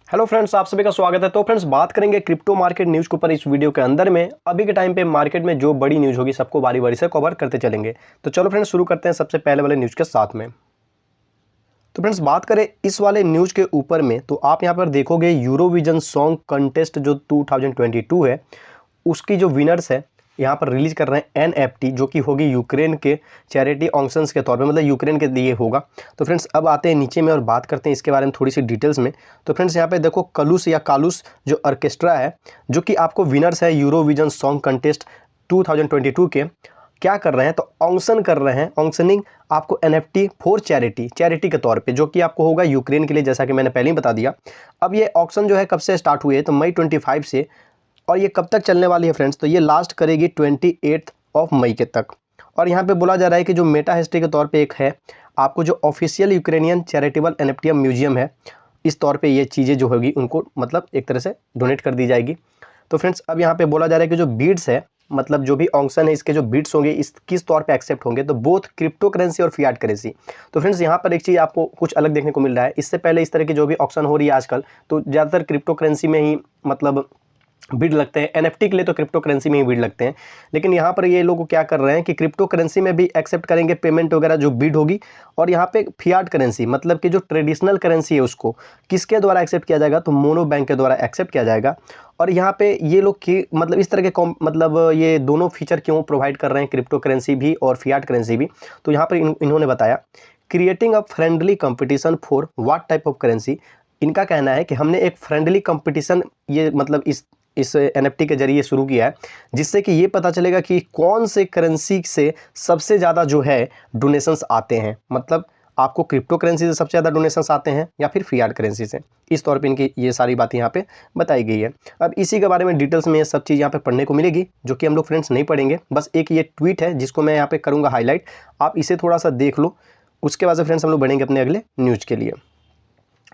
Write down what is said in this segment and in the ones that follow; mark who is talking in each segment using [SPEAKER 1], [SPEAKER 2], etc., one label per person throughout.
[SPEAKER 1] Hello friends, आप सभी का स्वागत है। तो फ्रेंड्स, बात करेंगे क्रिप्टो मार्केट न्यूज़ के ऊपर इस वीडियो के अंदर में। अभी के टाइम पे मार्केट में जो बड़ी न्यूज़ होगी सबको बारी बारी से कवर करते चलेंगे। तो चलो फ्रेंड्स, शुरू करते हैं सबसे पहले वाले न्यूज़ के साथ में। तो फ्रेंड्स, बात करें इस वाले न्यूज़ के ऊपर में, तो आप यहाँ पर देखोगे यूरोविजन सॉन्ग कंटेस्ट जो 2022 है उसकी जो विनर्स है यहाँ पर रिलीज कर रहे हैं NFT, जो कि होगी यूक्रेन के चैरिटी ऑक्शंस के तौर पे, मतलब यूक्रेन के लिए होगा। तो फ्रेंड्स, अब आते हैं नीचे में और बात करते हैं इसके बारे में थोड़ी सी डिटेल्स में। तो फ्रेंड्स, यहाँ पे देखो कलुस या कालुस जो ऑर्केस्ट्रा है, जो कि आपको विनर्स है यूरोविजन सॉन्ग कंटेस्ट 2022 के, क्या कर रहे हैं तो ऑक्शन कर रहे हैं। ऑक्शनिंग आपको NFT फॉर चैरिटी के तौर पे, जो कि आपको होगा यूक्रेन के लिए, जैसा कि मैंने पहले ही बता दिया। अब ये ऑक्शन जो है कब से स्टार्ट हुए, तो मई 25 से, और ये कब तक चलने वाली है फ्रेंड्स, तो ये लास्ट करेगी 28 मई के तक। और यहाँ पे बोला जा रहा है कि जो मेटा हिस्ट्री के तौर पे एक है, आपको जो official Ukrainian charitable NFT museum है, इस तौर पे ये चीज़ें जो होगी उनको मतलब एक तरह से डोनेट कर दी जाएगी। तो फ्रेंड्स, अब यहाँ पे बोला जा रहा है कि जो बीड्स है, मतलब जो भी ऑक्शन है, इसके जो बीड्स होंगे इस किस तौर पे एक्सेप्ट होंगे, तो बोथ क्रिप्टो करेंसी और फियाट करेंसी। तो फ्रेंड्स, यहाँ पर एक चीज़ आपको कुछ अलग देखने को मिल रहा है। इससे पहले इस तरह की जो भी ऑक्शन हो रही है आजकल, तो ज़्यादातर क्रिप्टो करेंसी में ही मतलब बिड लगते हैं। NFT के लिए तो क्रिप्टो करेंसी में ही बिड लगते हैं, लेकिन यहाँ पर ये लोग क्या कर रहे हैं कि क्रिप्टो करेंसी में भी एक्सेप्ट करेंगे पेमेंट वगैरह जो बिड होगी। और यहाँ पे फियाट करेंसी, मतलब कि जो ट्रेडिशनल करेंसी है, उसको किसके द्वारा एक्सेप्ट किया जाएगा, तो मोनो बैंक के द्वारा एक्सेप्ट किया जाएगा। और यहाँ पे ये लोग की मतलब इस तरह के मतलब ये दोनों फीचर क्यों प्रोवाइड कर रहे हैं, क्रिप्टो करेंसी भी और फियाट करेंसी भी। तो यहाँ पर इन्होंने बताया, creating a friendly competition for what type of currency. इनका कहना है कि हमने एक फ्रेंडली कंपटीशन ये मतलब इस NFT के जरिए शुरू किया है, जिससे कि ये पता चलेगा कि कौन से करेंसी से सबसे ज़्यादा जो है डोनेशंस आते हैं। मतलब आपको क्रिप्टो करेंसी से सबसे ज़्यादा डोनेशंस आते हैं या फिर फियाट करेंसी से। इस तौर पे इनकी ये सारी बातें यहाँ पे बताई गई है। अब इसी के बारे में डिटेल्स में ये सब चीज़ यहाँ पे पढ़ने को मिलेगी, जो कि हम लोग फ्रेंड्स नहीं पढ़ेंगे। बस एक ये ट्वीट है जिसको मैं यहाँ पे करूँगा हाईलाइट, आप इसे थोड़ा सा देख लो। उसके बाद से फ्रेंड्स हम लोग बढ़ेंगे अपने अगले न्यूज़ के लिए।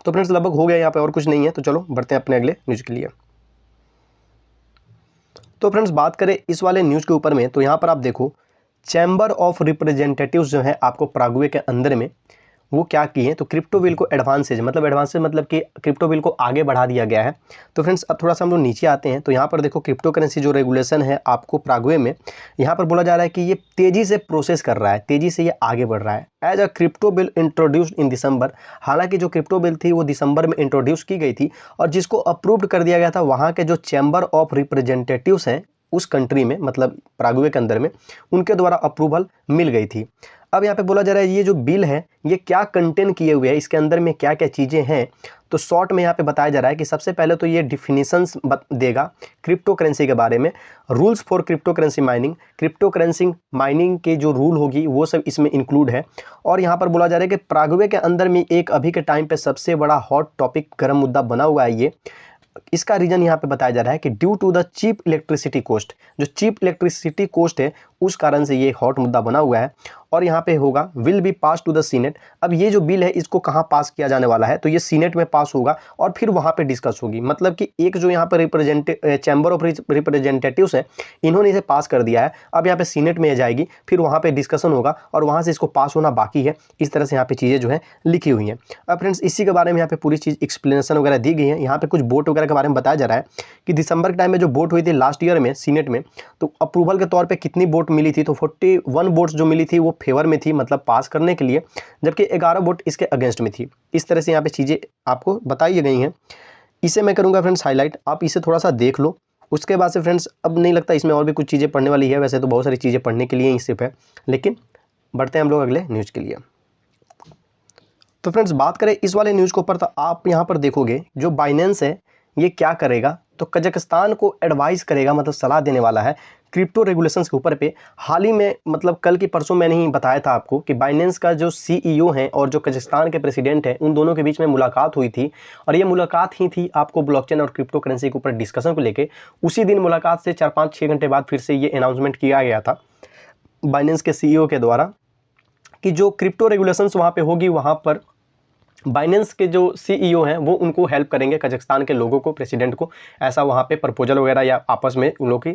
[SPEAKER 1] तो फ्रेंड्स, लगभग हो गया यहाँ पे, और कुछ नहीं है, तो चलो बढ़ते हैं अपने अगले न्यूज़ के लिए। तो फ्रेंड्स, बात करें इस वाले न्यूज़ के ऊपर में, तो यहाँ पर आप देखो चैम्बर ऑफ रिप्रेजेंटेटिव्स जो है आपको पराग्वे के अंदर में, वो क्या किए हैं तो क्रिप्टो बिल को एडवांसेज मतलब कि क्रिप्टो बिल को आगे बढ़ा दिया गया है। तो फ्रेंड्स, अब थोड़ा सा हम लोग नीचे आते हैं, तो यहाँ पर देखो क्रिप्टो करेंसी जो रेगुलेशन है आपको पराग्वे में, यहाँ पर बोला जा रहा है कि ये तेज़ी से प्रोसेस कर रहा है, तेज़ी से ये आगे बढ़ रहा है। As a crypto bill introduced in December, हालांकि जो क्रिप्टो बिल थी वो दिसंबर में इंट्रोड्यूस की गई थी, और जिसको अप्रूव्ड कर दिया गया था वहाँ के जो चैम्बर ऑफ रिप्रेजेंटेटिव्स हैं उस कंट्री में, मतलब पराग्वे के अंदर में, उनके द्वारा अप्रूवल मिल गई थी। अब यहाँ पे बोला जा रहा है ये जो बिल है ये क्या कंटेन किए हुए है, इसके अंदर में क्या क्या चीज़ें हैं। तो शॉर्ट में यहाँ पे बताया जा रहा है कि सबसे पहले तो ये डिफिनीशंस देगा क्रिप्टो करेंसी के बारे में, rules for crypto currency mining, crypto currency mining के जो रूल होगी वो सब इसमें इंक्लूड है। और यहाँ पर बोला जा रहा है कि पराग्वे के अंदर में एक अभी के टाइम पे सबसे बड़ा हॉट टॉपिक, गर्म मुद्दा बना हुआ है ये। इसका रीजन यहाँ पे बताया जा रहा है कि due to the cheap electricity cost, जो चीप इलेक्ट्रिसिटी कॉस्ट है उस कारण से ये हॉट मुद्दा बना हुआ है। और यहाँ पे होगा will be pass to the senate. अब ये जो बिल है इसको कहाँ पास किया जाने वाला है, तो ये सीनेट में पास होगा और फिर वहाँ पे डिस्कस होगी। मतलब कि एक जो यहाँ पर चैम्बर ऑफ रिप्रेजेंटेटिव्स है, इन्होंने इसे पास कर दिया है। अब यहाँ पे सीनेट में जाएगी, फिर वहाँ पे डिस्कशन होगा और वहाँ से इसको पास होना बाकी है। इस तरह से यहाँ पे चीज़ें जो है लिखी हुई हैं। अब फ्रेंड्स, इसी के बारे में यहाँ पे पूरी चीज़ एक्सप्लेनेशन वगैरह दी गई है। यहाँ पे कुछ वोट वगैरह के बारे में बताया जा रहा है कि दिसंबर के टाइम में जो वोट हुई थी लास्ट ईयर में सीनेट में, तो अप्रूवल के तौर पे कितनी वोट मिली थी, तो 41 वोट्स जो मिली थी वो फेवर में थी, मतलब पास करने के लिए, जबकि 11 वोट इसके अगेंस्ट में थी। इस तरह से यहाँ पे चीज़ें आपको बताई गई हैं। इसे मैं करूँगा फ्रेंड्स हाईलाइट, आप इसे थोड़ा सा देख लो। उसके बाद से फ्रेंड्स, अब नहीं लगता इसमें और भी कुछ चीज़ें पढ़ने वाली है, वैसे तो बहुत सारी चीज़ें पढ़ने के लिए ही सिर्फ है, लेकिन बढ़ते हैं हम लोग अगले न्यूज़ के लिए। तो फ्रेंड्स, बात करें इस वाले न्यूज़ के ऊपर, तो आप यहाँ पर देखोगे जो बाइनेंस है ये क्या करेगा, तो कजाकिस्तान को एडवाइस करेगा, मतलब सलाह देने वाला है क्रिप्टो रेगुलेशंस के ऊपर पे। हाल ही में, मतलब कल की परसों मैंने ही बताया था आपको कि बाइनेंस का जो CEO है और जो कजाकिस्तान के प्रेसिडेंट है, उन दोनों के बीच में मुलाकात हुई थी। और ये मुलाकात ही थी आपको ब्लॉकचेन और क्रिप्टो करेंसी के ऊपर डिस्कशन को लेके। उसी दिन मुलाकात से 4-5-6 घंटे बाद फिर से ये अनाउंसमेंट किया गया था बाइनेंस के CEO के द्वारा कि जो क्रिप्टो रेगुलेशंस वहाँ पे होगी, वहाँ पर बाइनेंस के जो CEO हैं वो उनको हेल्प करेंगे, कजाकिस्तान के लोगों को, प्रेसिडेंट को। ऐसा वहाँ पे प्रपोजल वगैरह या आपस में उन लोगों की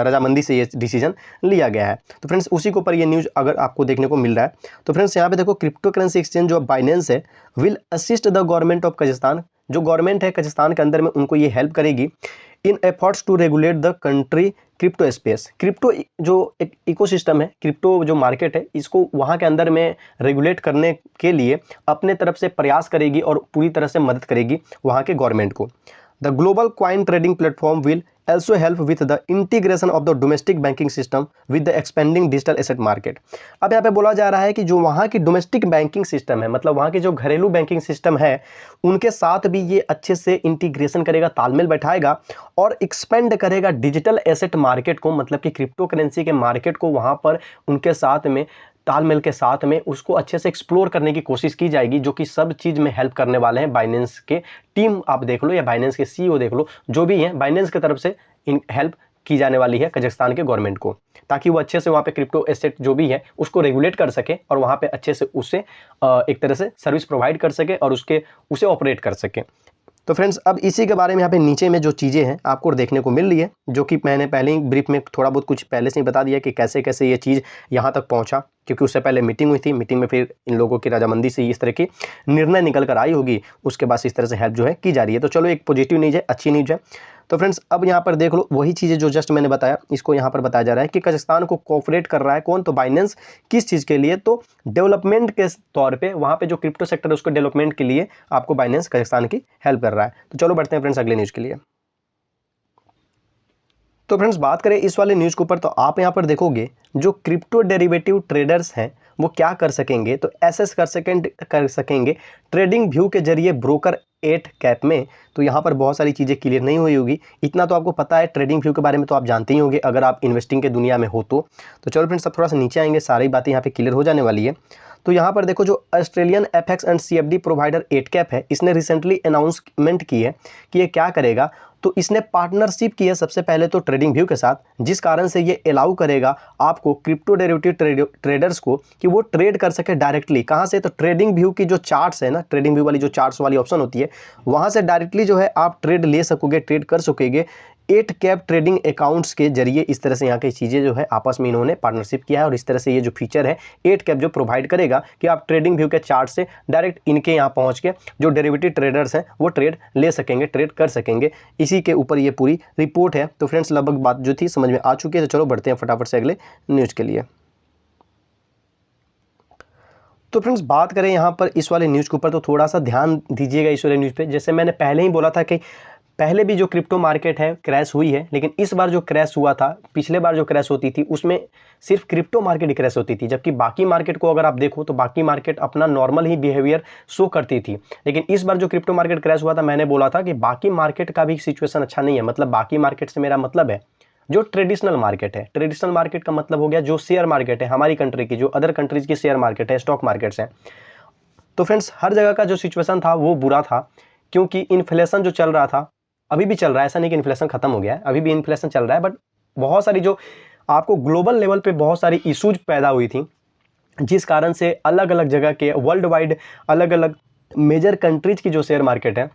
[SPEAKER 1] रजामंदी से ये डिसीजन लिया गया है। तो फ्रेंड्स, उसी के ऊपर ये न्यूज़ अगर आपको देखने को मिल रहा है, तो फ्रेंड्स यहाँ पे देखो क्रिप्टो करेंसी एक्सचेंज जो बाइनेंस है will assist the government of Kazakhstan. जो गवर्नमेंट है कजाकिस्तान के अंदर में उनको ये हेल्प करेगी in efforts to regulate the country crypto space. Crypto जो एक इकोसिस्टम है, क्रिप्टो जो मार्केट है, इसको वहाँ के अंदर में रेगुलेट करने के लिए अपने तरफ से प्रयास करेगी और पूरी तरह से मदद करेगी वहाँ के गवर्नमेंट को। The global coin trading platform will also help with the integration of the domestic banking system with the expanding digital asset market। अब यहाँ पे बोला जा रहा है कि जो वहाँ की डोमेस्टिक बैंकिंग सिस्टम है, मतलब वहाँ की जो घरेलू बैंकिंग सिस्टम है, उनके साथ भी ये अच्छे से इंटीग्रेशन करेगा, तालमेल बैठाएगा और एक्सपेंड करेगा डिजिटल एसेट मार्केट को, मतलब कि क्रिप्टो करेंसी के मार्केट को वहाँ पर उनके साथ में तालमेल के साथ में उसको अच्छे से एक्सप्लोर करने की कोशिश की जाएगी, जो कि सब चीज़ में हेल्प करने वाले हैं बाइनेंस के टीम आप देख लो या बाइनेंस के सीईओ देख लो, जो भी हैं बाइनेंस की तरफ से इन हेल्प की जाने वाली है कजाकिस्तान के गवर्नमेंट को, ताकि वो अच्छे से वहाँ पे क्रिप्टो एसेट जो भी है उसको रेगुलेट कर सके और वहाँ पे अच्छे से उससे एक तरह से सर्विस प्रोवाइड कर सके और उसे ऑपरेट कर सके। तो फ्रेंड्स अब इसी के बारे में यहाँ पे नीचे में जो चीज़ें हैं आपको देखने को मिल रही है, जो कि मैंने पहले ही ब्रीफ में थोड़ा बहुत कुछ पहले से ही बता दिया कि कैसे कैसे ये चीज़ यहाँ तक पहुँचा, क्योंकि उससे पहले मीटिंग हुई थी, मीटिंग में फिर इन लोगों की रजामंदी से इस तरह की निर्णय निकल कर आई होगी, उसके बाद इस तरह से हेल्प जो है की जा रही है। तो चलो एक पॉजिटिव न्यूज़ है, अच्छी न्यूज़ है। तो फ्रेंड्स अब यहाँ पर देख लो वही चीज़ें जो जस्ट मैंने बताया, इसको यहाँ पर बताया जा रहा है कि कजाकिस्तान को कोऑपरेट कर रहा है कौन, तो बाइनेंस। किस चीज़ के लिए, तो डेवलपमेंट के तौर पे वहाँ पे जो क्रिप्टो सेक्टर है उसको डेवलपमेंट के लिए आपको बाइनेंस कजाकिस्तान की हेल्प कर रहा है। तो चलो बढ़ते हैं फ्रेंड्स अगले न्यूज़ के लिए। तो फ्रेंड्स बात करें इस वाले न्यूज़ के ऊपर, तो आप यहाँ पर देखोगे जो क्रिप्टो डेरिवेटिव ट्रेडर्स हैं वो क्या कर सकेंगे, तो एसेस कर सकेंगे ट्रेडिंग व्यू के जरिए ब्रोकर 8 कैप में। तो यहाँ पर बहुत सारी चीज़ें क्लियर नहीं हुई होगी, इतना तो आपको पता है ट्रेडिंग व्यू के बारे में, तो आप जानते ही होंगे अगर आप इन्वेस्टिंग के दुनिया में हो तो। चलो फ्रेंड्स अब थोड़ा सा नीचे आएंगे, सारी बातें यहाँ पे क्लियर हो जाने वाली है। तो यहाँ पर देखो जो Australian FX and CFD provider 8 cap है, इसने रिसेंटली अनाउंसमेंट की है कि ये क्या करेगा, तो इसने पार्टनरशिप की है सबसे पहले तो ट्रेडिंग व्यू के साथ, जिस कारण से ये अलाउ करेगा आपको क्रिप्टो डेरिवेटिव ट्रेडर्स को कि वो ट्रेड कर सके डायरेक्टली। कहाँ से, तो ट्रेडिंग व्यू की जो चार्ट्स है ना, ट्रेडिंग व्यू वाली जो चार्ट्स वाली ऑप्शन होती है, वहाँ से डायरेक्टली जो है आप ट्रेड ले सकोगे, ट्रेड कर सकोगे 8 कैप ट्रेडिंग अकाउंट्स के जरिए। इस तरह से यहाँ की चीज़ें जो है आपस में इन्होंने पार्टनरशिप किया है और इस तरह से ये जो फीचर है 8 कैप जो प्रोवाइड करेगा कि आप ट्रेडिंग व्यू के चार्ट से डायरेक्ट इनके यहाँ पहुँच के जो डेरिवेटिव ट्रेडर्स हैं वो ट्रेड ले सकेंगे, ट्रेड कर सकेंगे। इसी के ऊपर ये पूरी रिपोर्ट है। तो फ्रेंड्स लगभग बात जो थी समझ में आ चुकी है, तो चलो बढ़ते हैं फटाफट से अगले न्यूज़ के लिए। तो फ्रेंड्स बात करें यहाँ पर इस वाले न्यूज़ के ऊपर, तो थोड़ा सा ध्यान दीजिएगा इस वाले न्यूज़ पे। जैसे मैंने पहले ही बोला था कि पहले भी जो क्रिप्टो मार्केट है क्रैश हुई है, लेकिन इस बार जो क्रैश हुआ था, पिछले बार जो क्रैश होती थी उसमें सिर्फ क्रिप्टो मार्केट ही क्रैश होती थी, जबकि बाकी मार्केट को अगर आप देखो तो बाकी मार्केट अपना नॉर्मल ही बिहेवियर शो करती थी। लेकिन इस बार जो क्रिप्टो मार्केट क्रैश हुआ था, मैंने बोला था कि बाकी मार्केट का भी सिचुएशन अच्छा नहीं है। मतलब बाकी मार्केट से मेरा मतलब है जो ट्रेडिशनल मार्केट है। ट्रेडिशनल मार्केट का मतलब हो गया जो शेयर मार्केट है हमारी कंट्री की, जो अदर कंट्रीज की शेयर मार्केट है, स्टॉक मार्केट्स हैं। तो फ्रेंड्स हर जगह का जो सिचुएशन था वो बुरा था, क्योंकि इन्फ्लेशन जो चल रहा था, अभी भी चल रहा है, ऐसा नहीं कि इन्फ्लेशन खत्म हो गया है, अभी भी इन्फ्लेशन चल रहा है, बट बहुत सारी जो आपको ग्लोबल लेवल पे बहुत सारी इश्यूज पैदा हुई थी, जिस कारण से अलग अलग जगह के वर्ल्ड वाइड अलग अलग मेजर कंट्रीज की जो शेयर मार्केट है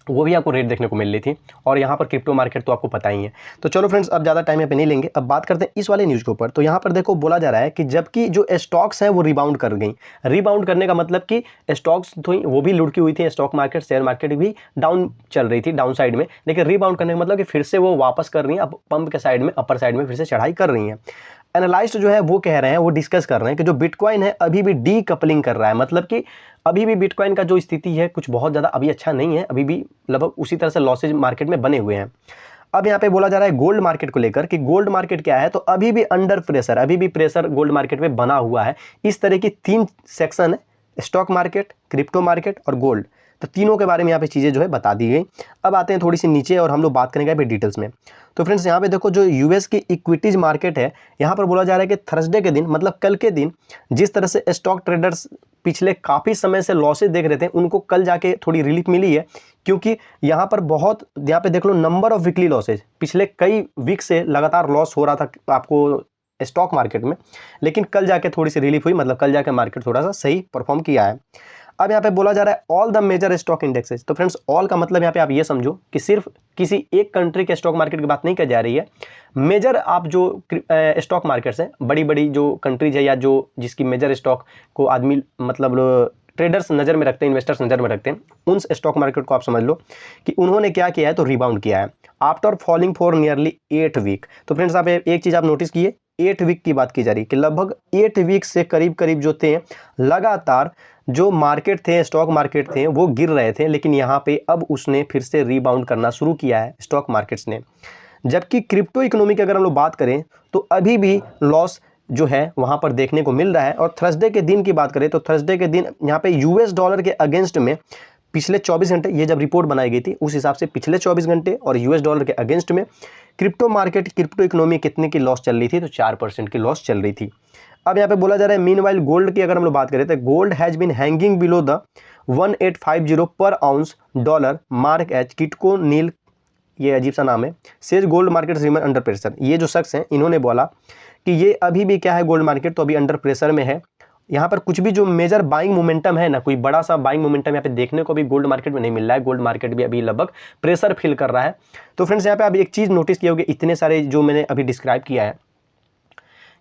[SPEAKER 1] वो भी आपको रेट देखने को मिल रही थी। और यहाँ पर क्रिप्टो मार्केट तो आपको पता ही है। तो चलो फ्रेंड्स अब ज़्यादा टाइम यहाँ पे नहीं लेंगे, अब बात करते हैं इस वाले न्यूज़ के ऊपर। तो यहाँ पर देखो बोला जा रहा है कि जबकि जो स्टॉक्स हैं वो रिबाउंड कर गई। रिबाउंड करने का मतलब कि स्टॉक्स थी वो भी लुढ़की हुई थी, स्टॉक मार्केट शेयर मार्केट भी डाउन चल रही थी, डाउन साइड में, लेकिन रिबाउंड करने का मतलब कि फिर से वो वापस कर रही हैं, अब पंप के साइड में, अपर साइड में फिर से चढ़ाई कर रही हैं। एनालिस्ट जो है वो कह रहे हैं, वो डिस्कस कर रहे हैं कि जो बिटकॉइन है अभी भी डीकपलिंग कर रहा है, मतलब कि अभी भी बिटकॉइन का जो स्थिति है कुछ बहुत ज़्यादा अभी अच्छा नहीं है, अभी भी लगभग उसी तरह से लॉसेज मार्केट में बने हुए हैं। अब यहाँ पे बोला जा रहा है गोल्ड मार्केट को लेकर कि गोल्ड मार्केट क्या है, तो अभी भी अंडर प्रेशर, अभी भी प्रेशर गोल्ड मार्केट में बना हुआ है। इस तरह की 3 सेक्शन है, स्टॉक मार्केट, क्रिप्टो मार्केट और गोल्ड। तो तीनों के बारे में यहाँ पे चीज़ें जो है बता दी गई। अब आते हैं थोड़ी सी नीचे और हम लोग बात करेंगे अभी डिटेल्स में। तो फ्रेंड्स यहाँ पे देखो जो यूएस की इक्विटीज मार्केट है, यहाँ पर बोला जा रहा है कि थर्सडे के दिन, मतलब कल के दिन, जिस तरह से स्टॉक ट्रेडर्स पिछले काफ़ी समय से लॉसेज देख रहे थे, उनको कल जाके थोड़ी रिलीफ मिली है, क्योंकि यहाँ पर बहुत, यहाँ पे देख लो नंबर ऑफ वीकली लॉसेज, पिछले कई वीक से लगातार लॉस हो रहा था आपको स्टॉक मार्केट में, लेकिन कल जाके थोड़ी सी रिलीफ हुई, मतलब कल जाके मार्केट थोड़ा सा सही परफॉर्म किया है। अब यहाँ पे बोला जा रहा है all the major stock indexes. तो फ्रेंड्स ऑल का मतलब यहाँ पे आप ये समझो कि सिर्फ किसी एक कंट्री के स्टॉक मार्केट की बात नहीं की जा रही है। मेजर आप जो स्टॉक मार्केट्स हैं, बड़ी बड़ी जो कंट्रीज है या जो जिसकी मेजर स्टॉक को आदमी मतलब ट्रेडर्स नज़र में रखते हैं, इन्वेस्टर्स नज़र में रखते हैं, उन स्टॉक मार्केट को आप समझ लो कि उन्होंने क्या किया है, तो रिबाउंड किया है after falling for nearly 8 week. तो फ्रेंड्स आप एक चीज़ आप नोटिस किए, 8 वीक की बात की जा रही है कि लगभग 8 वीक से करीब करीब जो थे लगातार जो मार्केट थे, स्टॉक मार्केट थे, वो गिर रहे थे, लेकिन यहाँ पे अब उसने फिर से रीबाउंड करना शुरू किया है स्टॉक मार्केट्स ने। जबकि क्रिप्टो इकोनॉमी की अगर हम लोग बात करें तो अभी भी लॉस जो है वहाँ पर देखने को मिल रहा है। और थर्सडे के दिन की बात करें तो थर्सडे के दिन यहाँ पे यूएस डॉलर के अगेंस्ट में पिछले 24 घंटे, ये जब रिपोर्ट बनाई गई थी उस हिसाब से पिछले 24 घंटे और यूएस डॉलर के अगेंस्ट में क्रिप्टो मार्केट, क्रिप्टो इकोनॉमी कितने की लॉस चल रही थी, तो 4% की लॉस चल रही थी। अब यहाँ पे बोला जा रहा है मीनवाइल गोल्ड की अगर हम लोग बात करें तो gold has been hanging below the 1850 पर ounce dollar mark as Kitco Neil, ये अजीब सा नाम है, says gold market remain under pressure. ये जो शख्स हैं इन्होंने बोला कि ये अभी भी क्या है, गोल्ड मार्केट तो अभी अंडर प्रेशर में है। यहाँ पर कुछ भी जो मेजर बाइंग मोमेंटम है ना, कोई बड़ा सा बाइंग मोमेंटम यहाँ पे देखने को भी गोल्ड मार्केट में नहीं मिल रहा है। गोल्ड मार्केट भी अभी लगभग प्रेशर फील कर रहा है। तो फ्रेंड्स यहाँ पे आप एक चीज़ नोटिस किया होगा, इतने सारे जो मैंने अभी डिस्क्राइब किया है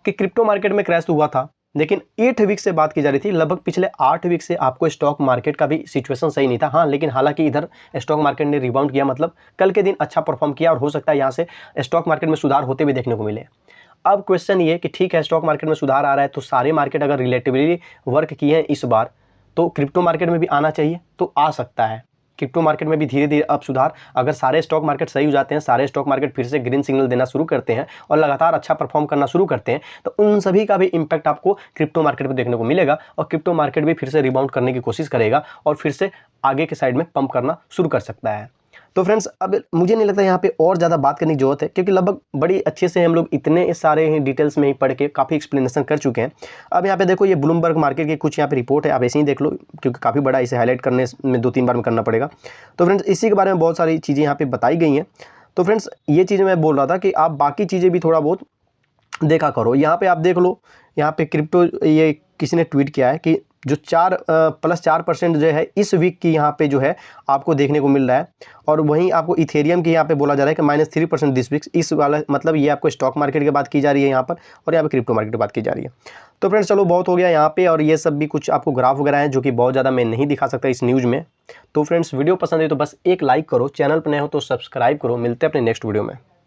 [SPEAKER 1] कि क्रिप्टो मार्केट में क्रैश हुआ था, लेकिन 8 वीक से बात की जा रही थी, लगभग पिछले 8 वीक से आपको स्टॉक मार्केट का भी सिचुएशन सही नहीं था। हाँ, लेकिन हालांकि इधर स्टॉक मार्केट ने रिबाउंड किया, मतलब कल के दिन अच्छा परफॉर्म किया और हो सकता है यहाँ से स्टॉक मार्केट में सुधार होते हुए देखने को मिले। अब क्वेश्चन ये कि ठीक है, स्टॉक मार्केट में सुधार आ रहा है तो सारे मार्केट अगर रिलेटिवली वर्क किए हैं इस बार, तो क्रिप्टो मार्केट में भी आना चाहिए, तो आ सकता है। क्रिप्टो मार्केट में भी धीरे धीरे अब सुधार, अगर सारे स्टॉक मार्केट सही हो जाते हैं, सारे स्टॉक मार्केट फिर से ग्रीन सिग्नल देना शुरू करते हैं और लगातार अच्छा परफॉर्म करना शुरू करते हैं, तो उन सभी का भी इंपैक्ट आपको क्रिप्टो मार्केट पर देखने को मिलेगा और क्रिप्टो मार्केट भी फिर से रिबाउंड करने की कोशिश करेगा और फिर से आगे के साइड में पंप करना शुरू कर सकता है। तो फ्रेंड्स अब मुझे नहीं लगता यहाँ पे और ज़्यादा बात करने की जरूरत है, क्योंकि लगभग बड़ी अच्छे से हम लोग इतने सारे ही डिटेल्स में ही पढ़ के काफ़ी एक्सप्लेनेशन कर चुके हैं। अब यहाँ पे देखो, ये ब्लूमबर्ग मार्केट की कुछ यहाँ पे रिपोर्ट है, आप ऐसे ही देख लो, क्योंकि काफ़ी बड़ा, इसे हाईलाइट करने में 2-3 बार में करना पड़ेगा। तो फ्रेंड्स इसी के बारे में बहुत सारी चीज़ें यहाँ पर बताई गई हैं। तो फ्रेंड्स ये चीज़ें मैं बोल रहा था कि आप बाकी चीज़ें भी थोड़ा बहुत देखा करो। यहाँ पे आप देख लो, यहाँ पे क्रिप्टो, ये किसी ने ट्वीट किया है कि जो 4% जो है इस वीक की यहाँ पे जो है आपको देखने को मिल रहा है, और वहीं आपको इथेरियम की यहाँ पे बोला जा रहा है कि -3% दिस वीक। इस वाला मतलब ये आपको स्टॉक मार्केट की बात की जा रही है यहाँ पर, और यहाँ पे क्रिप्टो मार्केट की बात की जा रही है। तो फ्रेंड्स चलो, बहुत हो गया यहाँ पे, और ये सब भी कुछ आपको ग्राफ वगैरह है जो कि बहुत ज़्यादा मैं नहीं दिखा सकता इस न्यूज़ में। तो फ्रेंड्स वीडियो पसंद है तो बस एक लाइक करो, चैनल पर नए हो तो सब्सक्राइब करो। मिलते हैं अपने नेक्स्ट वीडियो में।